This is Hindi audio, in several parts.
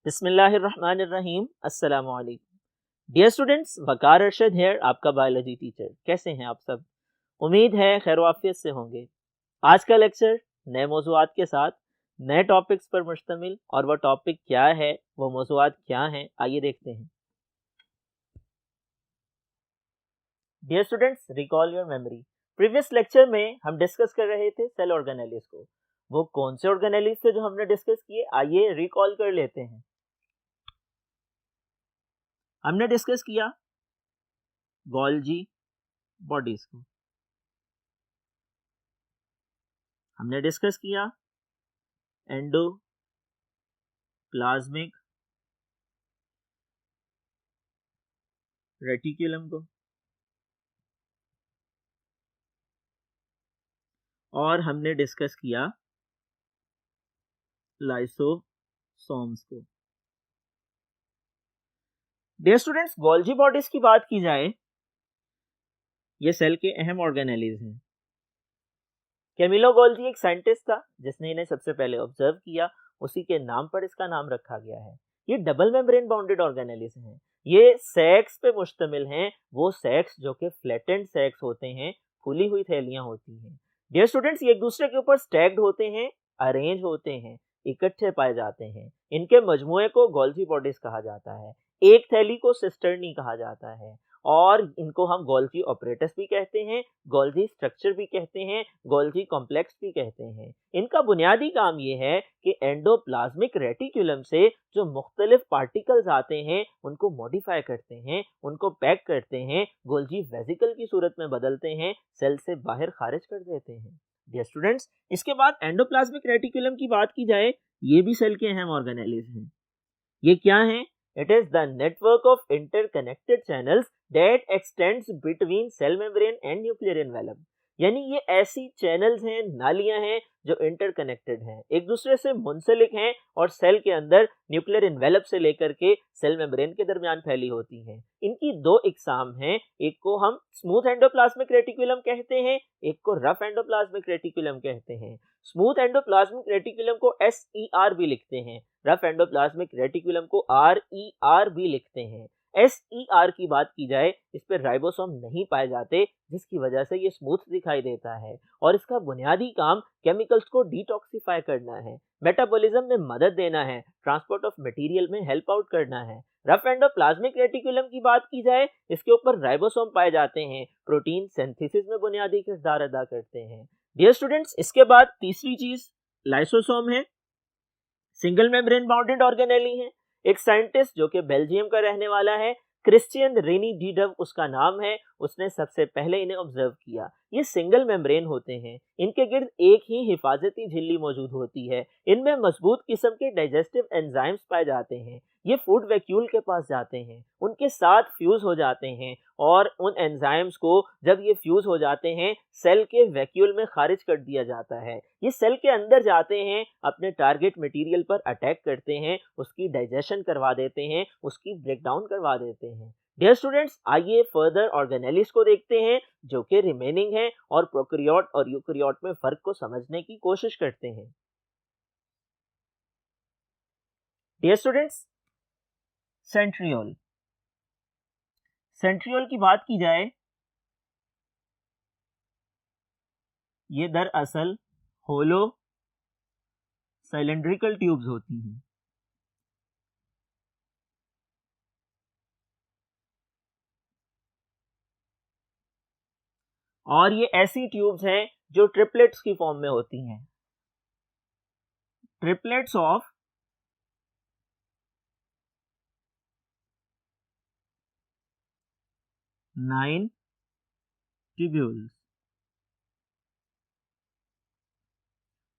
बिस्मिल्लाहिर्रहमानिर्रहीम। अस्सलामु अलैकुम डियर स्टूडेंट्स, वकार अरशद है आपका बायोलॉजी टीचर। कैसे हैं आप सब? उम्मीद है खैर वाफियत से होंगे। आज का लेक्चर नए मौज़ूआत के साथ नए टॉपिक्स पर मुश्तमिल, और वह टॉपिक क्या है, वो मौज़ूआत क्या हैं, आइए देखते हैं। Dear students, recall your memory. Previous lecture में हम डिस्कस कर रहे थे सेल ऑर्गेनेलिस को। वो कौन से ऑर्गेनेलिस थे जो हमने डिस्कस किए, आइए रिकॉल कर लेते हैं। हमने डिस्कस किया गोल्जी बॉडीज को, हमने डिस्कस किया एंडोप्लाज्मिक रेटिकुलम को, और हमने डिस्कस किया लाइसोसोम्स को। डियर स्टूडेंट्स, गोल्जी बॉडीज की बात की जाए, ये सेल के अहम ऑर्गेनेलिज हैं। कैमिलो गोल्जी एक साइंटिस्ट था जिसने इन्हें सबसे पहले ऑब्जर्व किया, उसी के नाम पर इसका नाम रखा गया है। ये डबल मेम्ब्रेन बाउंडेड ऑर्गेनेलिज हैं। ये सेक्स पे मुश्तमिल हैं, वो सेक्स जो कि फ्लैटेंड सेक्स होते हैं, फूली हुई थैलियां होती हैं। डियर स्टूडेंट्स, ये एक दूसरे के ऊपर स्टैक्ड होते हैं, अरेंज होते हैं, इकट्ठे पाए जाते हैं। इनके मजमूए को गोल्जी बॉडीज कहा जाता है। एक थैली को सिस्टर्नी कहा जाता है, और इनको हम गोल्जी ऑपरेटस भी कहते हैं, गोल्जी स्ट्रक्चर भी कहते हैं, गोल्जी कॉम्प्लेक्स भी कहते हैं। इनका बुनियादी काम ये है कि एंडोप्लाज्मिक रेटिकुलम से जो मुख्तलिफ पार्टिकल्स आते हैं उनको मॉडिफाई करते हैं, उनको पैक करते हैं, गोल्जी वेसिकल की सूरत में बदलते हैं, सेल से बाहर खारिज कर देते हैं। डियर स्टूडेंट्स, इसके बाद एंडोप्लाज्मिक रेटिकुलम की बात की जाए, ये भी सेल के अहम ऑर्गेनेलिज हैं। ये क्या है? It is the network of interconnected channels that extends between cell membrane and nuclear envelope। यानी ये ऐसी चैनल्स हैं, नालियां हैं जो इंटरकनेक्टेड हैं, एक दूसरे से मुंसलिक हैं, और सेल के अंदर न्यूक्लियर इन्वेलप से लेकर के सेल मेम्ब्रेन के दरमियान फैली होती हैं। इनकी दो इकसाम हैं, एक को हम स्मूथ एंडोप्लाज्मिक रेटिकुलम कहते हैं, एक को रफ एंडोप्लाज्मिक रेटिकुलम कहते हैं। स्मूथ एंडोप्लाज्मिक रेटिकुलम को SER भी लिखते हैं, रफ एंडोप्लाज्मिक रेटिकुलम को RER भी लिखते हैं। SER की बात की जाए, इस पर राइबोसोम नहीं पाए जाते, जिसकी वजह से ये स्मूथ दिखाई देता है, और इसका बुनियादी काम केमिकल्स को डिटॉक्सिफाई करना है, मेटाबॉलिज्म में मदद देना है, ट्रांसपोर्ट ऑफ मटेरियल में हेल्प आउट करना है। रफ एंडोप्लाज्मिक रेटिकुलम की बात की जाए, इसके ऊपर राइबोसोम पाए जाते हैं, प्रोटीन सिंथेसिस में बुनियादी किरदार अदा करते हैं। डियर स्टूडेंट्स, इसके बाद तीसरी चीज लाइसोसोम है। सिंगल मेम्ब्रेन बाउंडेड ऑर्गेनेली है। एक साइंटिस्ट जो कि बेल्जियम का रहने वाला है, क्रिश्चियन रेनी डीडव उसका नाम है, उसने सबसे पहले इन्हें ऑब्जर्व किया। ये सिंगल मेम्ब्रेन होते हैं, इनके गिर्द एक ही हिफाजती झिल्ली मौजूद होती है, इनमें मजबूत किस्म के डाइजेस्टिव एंजाइम्स पाए जाते हैं। ये फूड वैक्यूल के पास जाते हैं, उनके साथ फ्यूज हो जाते हैं, और उन एंजाइम्स को जब ये फ्यूज हो जाते हैं, सेल के वैक्यूल में खारिज कर दिया जाता है। ये सेल के अंदर जाते हैं, अपने टारगेट मटेरियल पर अटैक करते हैं, उसकी डाइजेशन करवा देते हैं, उसकी ब्रेकडाउन करवा देते हैं। डियर स्टूडेंट्स, आइए फर्दर ऑर्गेनेलिस को देखते हैं जो कि रिमेनिंग है, और प्रोकैरियोट और यूकैरियोट में फर्क को समझने की कोशिश करते हैं। Dear students, centriole. सेंट्रियोल की बात की जाए, ये दरअसल होलो सिलिंड्रिकल ट्यूब्स होती हैं, और ये ऐसी ट्यूब्स हैं जो ट्रिपलेट्स की फॉर्म में होती हैं, triplets of 9 tubules.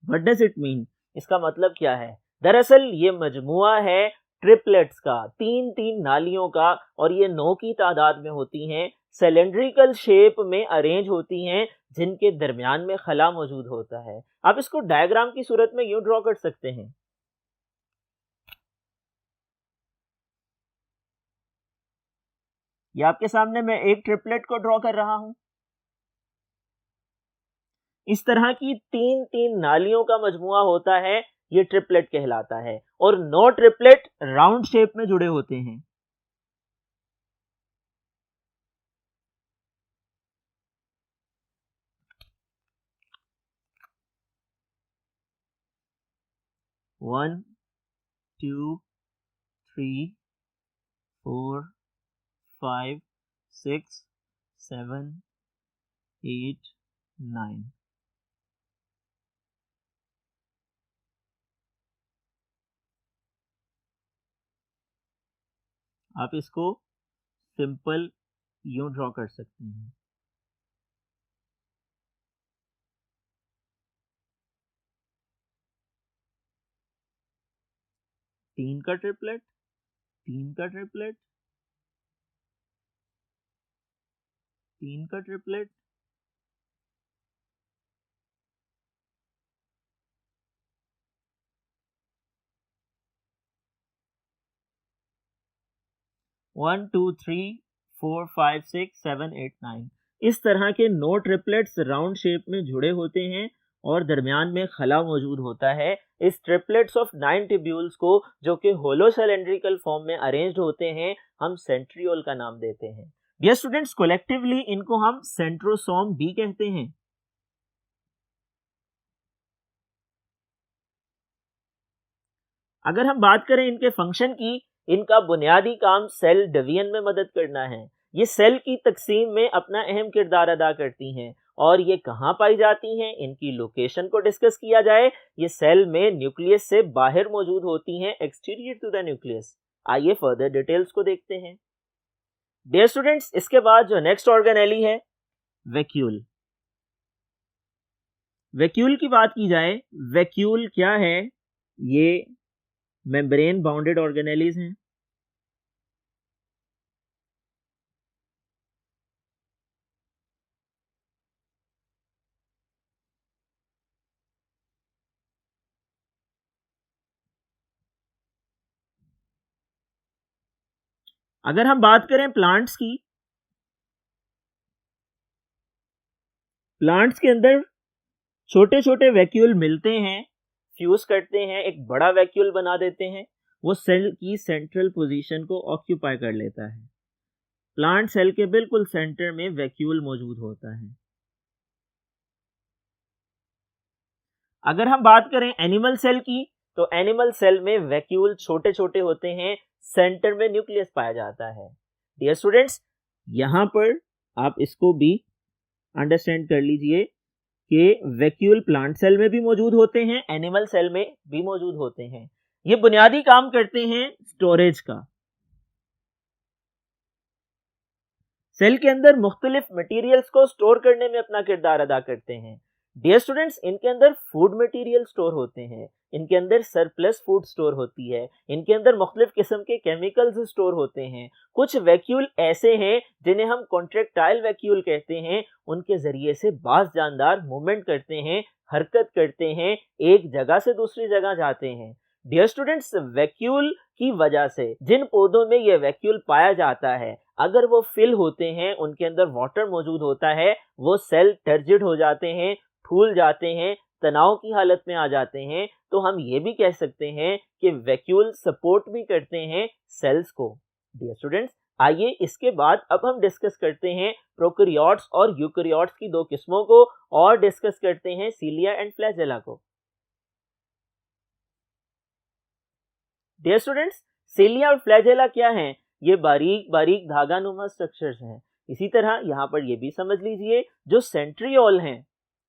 What does it mean? इसका मतलब क्या है? दरअसल ये मजमुआ है ट्रिपलेट्स का, तीन तीन नालियों का, और ये 9 की तादाद में होती हैं, सिलेंड्रिकल शेप में अरेंज होती हैं, जिनके दरमियान में खला मौजूद होता है। आप इसको डायग्राम की सूरत में यूं ड्रॉ कर सकते हैं। ये आपके सामने मैं एक ट्रिपलेट को ड्रॉ कर रहा हूं। इस तरह की तीन तीन नालियों का मजमुआ होता है, ये ट्रिपलेट कहलाता है। और 9 ट्रिपलेट राउंड शेप में जुड़े होते हैं। One, two, 3, 4, 5, 6, 7, 8, 9। आप इसको सिंपल यूं ड्रॉ कर सकते हैं। तीन का ट्रिपलेट, तीन का ट्रिपलेट, तीन का ट्रिपलेट, वन, टू, 3, 4, 5, 6, 7, 8, 9। इस तरह के 9 ट्रिपलेट्स राउंड शेप में जुड़े होते हैं और दरमियान में खला मौजूद होता है। इस ट्रिपलेट्स ऑफ 9 ट्यूब्यूल्स को, जो कि होलो सिलेंड्रिकल फॉर्म में अरेंज्ड होते हैं, हम सेंट्रियोल का नाम देते हैं। डियर स्टूडेंट्स, कलेक्टिवली इनको हम सेंट्रोसोम भी कहते हैं। अगर हम बात करें इनके फंक्शन की, इनका बुनियादी काम सेल डिवीजन में मदद करना है। ये सेल की तकसीम में अपना अहम किरदार अदा करती हैं। और ये कहाँ पाई जाती हैं, इनकी लोकेशन को डिस्कस किया जाए। ये सेल में न्यूक्लियस से बाहर मौजूद होती हैं, एक्सटीरियर टू द न्यूक्लियस। आइए फर्दर डिटेल्स को देखते हैं। डियर स्टूडेंट्स, इसके बाद जो नेक्स्ट ऑर्गेनेली है, वैक्यूल। वैक्यूल की बात की जाए, वैक्यूल क्या है? ये मेम्ब्रेन बाउंडेड ऑर्गेनेलीज हैं। अगर हम बात करें प्लांट्स की, प्लांट्स के अंदर छोटे छोटे वैक्यूल मिलते हैं, फ्यूज करते हैं, एक बड़ा वैक्यूल बना देते हैं। वो सेल की सेंट्रल पोजीशन को ऑक्यूपाई कर लेता है। प्लांट सेल के बिल्कुल सेंटर में वैक्यूल मौजूद होता है। अगर हम बात करें एनिमल सेल की, तो एनिमल सेल में वैक्यूल छोटे छोटे होते हैं, सेंटर में न्यूक्लियस पाया जाता है। डियर स्टूडेंट्स, यहां पर आप इसको भी अंडरस्टैंड कर लीजिए कि वैक्यूल प्लांट सेल में भी मौजूद होते हैं, एनिमल सेल में भी मौजूद होते हैं। ये बुनियादी काम करते हैं स्टोरेज का। सेल के अंदर मुख्तलिफ मटेरियल्स को स्टोर करने में अपना किरदार अदा करते हैं। डियर स्टूडेंट्स, इनके अंदर फूड मटेरियल स्टोर होते हैं, इनके अंदर सरप्लस फूड स्टोर होती है, इनके अंदर मुख्तलिफ किस्म के केमिकल्स स्टोर होते हैं। कुछ वैक्यूल ऐसे हैं जिन्हें हम कॉन्ट्रैक्टाइल वैक्यूल कहते हैं। उनके जरिए से बाज जानदार मूवमेंट करते हैं, हरकत करते हैं, एक जगह से दूसरी जगह जाते हैं। डियर स्टूडेंट्स, वैक्यूल की वजह से जिन पौधों में यह वैक्यूल पाया जाता है, अगर वो फिल होते हैं, उनके अंदर वाटर मौजूद होता है, वो सेल टर्जिड हो जाते हैं, फूल जाते हैं, तनाव की हालत में आ जाते हैं। तो हम ये भी कह सकते हैं कि वैक्यूल सपोर्ट भी करते हैं सेल्स को। डियर स्टूडेंट्स, आइए इसके बाद अब हम डिस्कस करते हैं प्रोकैरियोट्स और यूकैरियोट्स की दो किस्मों को, और डिस्कस करते हैं सीलिया एंड फ्लैजेला को। डियर स्टूडेंट्स, सीलिया और फ्लैजेला क्या हैं? ये बारीक बारीक धागानुमा स्ट्रक्चर्स हैं। इसी तरह यहाँ पर ये भी समझ लीजिए, जो सेंट्रियोल हैं,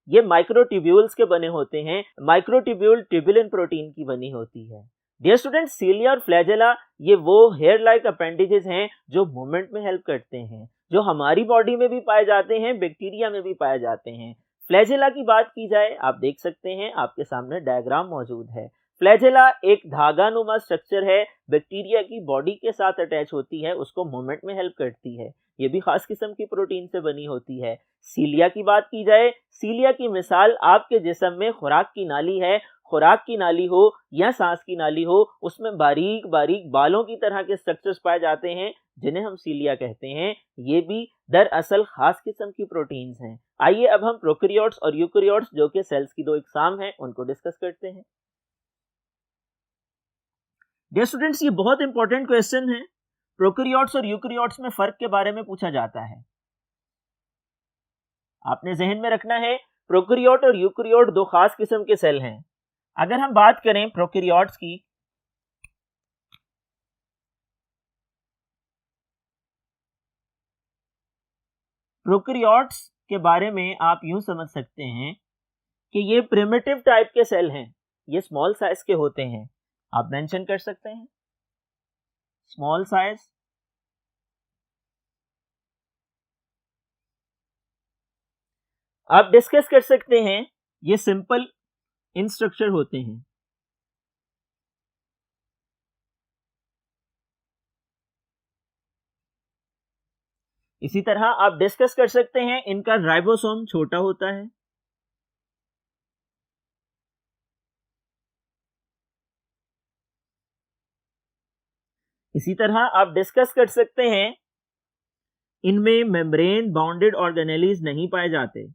ये माइक्रोट्यूब्यूल्स के बने होते हैं। माइक्रोट्यूब्यूल ट्यूबुलिन प्रोटीन की बनी होती है। डियर स्टूडेंट्स, सीलिया और फ्लैजेला ये वो हेयर लाइक अपेंडेजेस हैं जो मूवमेंट में हेल्प करते हैं, जो हमारी बॉडी में भी पाए जाते हैं, बैक्टीरिया में भी पाए जाते हैं। फ्लैजेला की बात की जाए, आप देख सकते हैं, आपके सामने डायग्राम मौजूद है। फ्लैजेला एक धागानुमा स्ट्रक्चर है, बैक्टीरिया की बॉडी के साथ अटैच होती है, उसको मूवमेंट में हेल्प करती है। ये भी खास किस्म की प्रोटीन से बनी होती है। सीलिया की बात की जाए, सीलिया की मिसाल आपके जिस्म में खुराक की नाली है। खुराक की नाली हो या सांस की नाली हो, उसमें बारीक बारीक बालों की तरह के स्ट्रक्चर्स पाए जाते हैं, जिन्हें हम सीलिया कहते हैं। ये भी दरअसल खास किस्म की प्रोटीन्स हैं। आइए अब हम प्रोकैरियोट्स और यूकैरियोट्स, जो कि सेल्स की दो इकसाम हैं, उनको डिस्कस करते हैं। डियर स्टूडेंट्स, ये बहुत इंपॉर्टेंट क्वेश्चन है। प्रोकैरियोट्स और यूकैरियोट्स में फर्क के बारे में पूछा जाता है। आपने जहन में रखना है, प्रोकैरियोट और यूकैरियोट दो खास किस्म के सेल हैं। अगर हम बात करें प्रोकैरियोट्स की, प्रोकैरियोट्स के बारे में आप यूं समझ सकते हैं कि ये प्रिमिटिव टाइप के सेल हैं, ये स्मॉल साइज के होते हैं। आप मेंशन कर सकते हैं स्मॉल साइज। आप डिस्कस कर सकते हैं ये सिंपल इन स्ट्रक्चर होते हैं। इसी तरह आप डिस्कस कर सकते हैं इनका राइबोसोम छोटा होता है। इसी तरह आप डिस्कस कर सकते हैं इनमें मेम्ब्रेन बाउंडेड ऑर्गेनेलीज नहीं पाए जाते।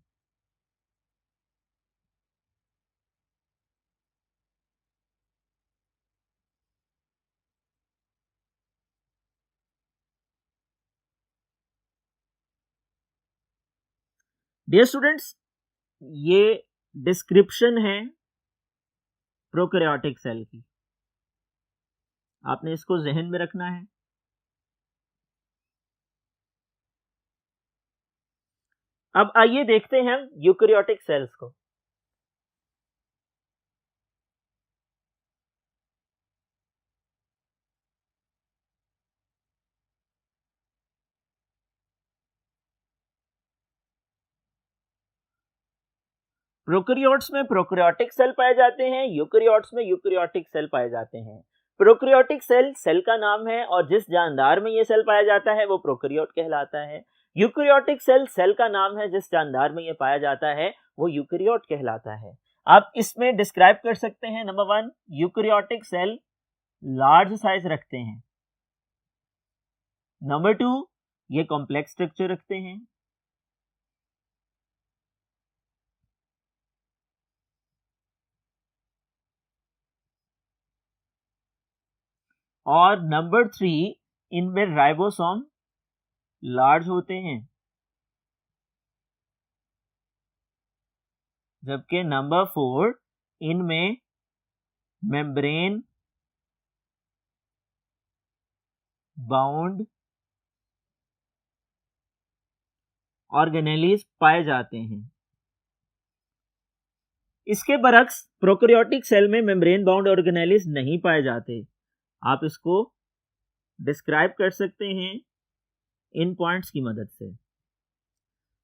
डियर स्टूडेंट्स, ये डिस्क्रिप्शन है प्रोकैरियोटिक सेल की, आपने इसको जहन में रखना है। अब आइए देखते हैं हम यूकैरियोटिक सेल्स को। प्रोकैरियोट्स में प्रोकैरियोटिक सेल पाए जाते हैं, यूकैरियोट्स में यूकैरियोटिक सेल पाए जाते हैं। प्रोकैरियोटिक सेल सेल का नाम है और जिस जानदार में ये सेल पाया जाता है वो प्रोकैरियोट कहलाता है। यूकैरियोटिक सेल सेल का नाम है जिस जानदार में ये पाया जाता है वो यूकैरियोट कहलाता है। आप इसमें डिस्क्राइब कर सकते हैं, number 1, eukaryotic cell large size रखते हैं। नंबर 2, ये कॉम्प्लेक्स स्ट्रक्चर रखते हैं। और नंबर 3, इनमें राइबोसोम लार्ज होते हैं। जबकि नंबर 4, इनमें मेम्ब्रेन बाउंड ऑर्गेनेलीज पाए जाते हैं। इसके बरक्स प्रोकैरियोटिक सेल में मेम्ब्रेन बाउंड ऑर्गेनेलीज नहीं पाए जाते। आप इसको डिस्क्राइब कर सकते हैं इन पॉइंट्स की मदद से।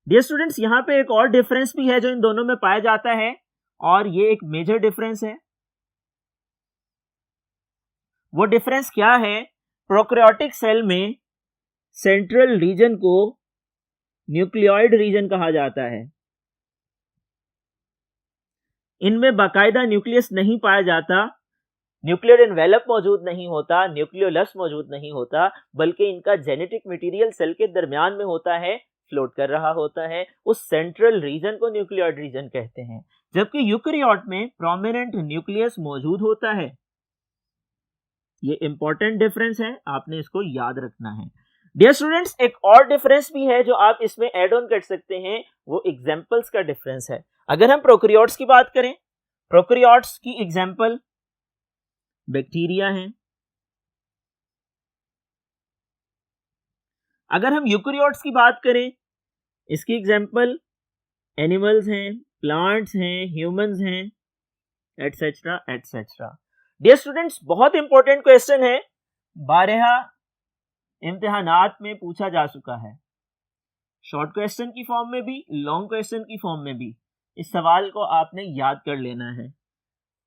डियर स्टूडेंट्स, यहां पे एक और डिफरेंस भी है जो इन दोनों में पाया जाता है और ये एक मेजर डिफरेंस है। वो डिफरेंस क्या है? प्रोकैरियोटिक सेल में सेंट्रल रीजन को न्यूक्लियोइड रीजन कहा जाता है। इनमें बाकायदा न्यूक्लियस नहीं पाया जाता, न्यूक्लियर एनवेलप मौजूद नहीं होता, न्यूक्लियोलस मौजूद नहीं होता, बल्कि इनका जेनेटिक मटेरियल सेल के दरमियान में होता है, फ्लोट कर रहा होता है। उस सेंट्रल रीजन को न्यूक्लियोइड रीजन कहते हैं। जबकि यूकैरियोट में प्रोमिनेंट न्यूक्लियस मौजूद होता है। ये इंपॉर्टेंट डिफरेंस है, आपने इसको याद रखना है। डियर स्टूडेंट्स, एक और डिफरेंस भी है जो आप इसमें ऐड ऑन कर सकते हैं, वो एग्जांपल्स का डिफरेंस है। अगर हम प्रोकैरियोट्स की बात करें, प्रोकैरियोट्स की एग्जांपल बैक्टीरिया हैं। अगर हम यूकैरियोट्स की बात करें, इसकी एग्जांपल एनिमल्स हैं, प्लांट्स हैं, ह्यूमंस हैं, एटसेट्रा एटसेट्रा। डियर स्टूडेंट्स, बहुत इंपॉर्टेंट क्वेश्चन है, 12 इम्तिहानात में पूछा जा चुका है, शॉर्ट क्वेश्चन की फॉर्म में भी, लॉन्ग क्वेश्चन की फॉर्म में भी। इस सवाल को आपने याद कर लेना है।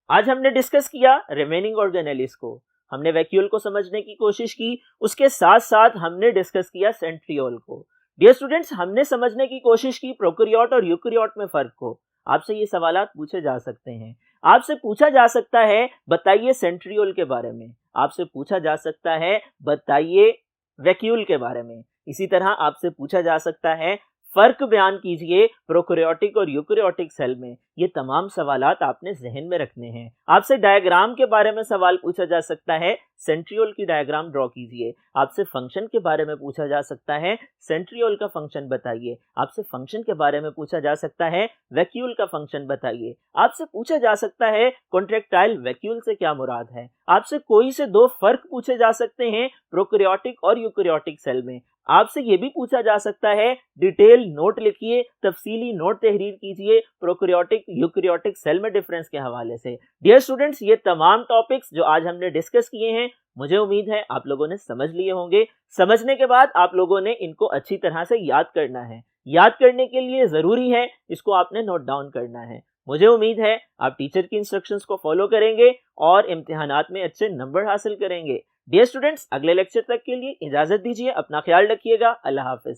आज हमने डिस्कस किया रिमेनिंग ऑर्गेनेलिस को, हमने वैक्यूल को समझने की कोशिश की, उसके साथ साथ हमने डिस्कस किया सेंट्रियोल को। डियर स्टूडेंट्स, हमने समझने की कोशिश की प्रोकैरियोट और यूकैरियोट में फर्क को। आपसे ये सवालात पूछे जा सकते हैं। आपसे पूछा जा सकता है बताइए सेंट्रियोल के बारे में, आपसे पूछा जा सकता है बताइए वैक्यूल के बारे में, इसी तरह आपसे पूछा जा सकता है फर्क बयान कीजिए प्रोकैरियोटिक और यूकैरियोटिक सेल में। ये तमाम सवालात आपने जहन में रखने हैं। आपसे डायग्राम के बारे में सवाल पूछा जा सकता है, सेंट्रियोल की डायग्राम ड्रॉ कीजिए। आपसे फंक्शन के बारे में पूछा जा सकता है, सेंट्रियोल का फंक्शन बताइए। आपसे फंक्शन के बारे में पूछा जा सकता है, वैक्यूल का फंक्शन बताइए। आपसे पूछा जा सकता है कॉन्ट्रैक्टाइल वैक्यूल से क्या मुराद है। आपसे कोई से दो फर्क पूछे जा सकते हैं प्रोकैरियोटिक और यूकैरियोटिक सेल में। आपसे ये भी पूछा जा सकता है, डिटेल नोट लिखिए, तफसीली नोट तहरीर कीजिए प्रोकैरियोटिक यूकैरियोटिक सेल में डिफरेंस के हवाले से। डियर स्टूडेंट्स, ये तमाम टॉपिक्स जो आज हमने डिस्कस किए हैं, मुझे उम्मीद है आप लोगों ने समझ लिए होंगे। समझने के बाद आप लोगों ने इनको अच्छी तरह से याद करना है। याद करने के लिए जरूरी है इसको आपने नोट डाउन करना है। मुझे उम्मीद है आप टीचर की इंस्ट्रक्शंस को फॉलो करेंगे और इम्तिहानात में अच्छे नंबर हासिल करेंगे। डियर स्टूडेंट्स, अगले लेक्चर तक के लिए इजाजत दीजिए। अपना ख्याल रखिएगा। अल्लाह हाफिज।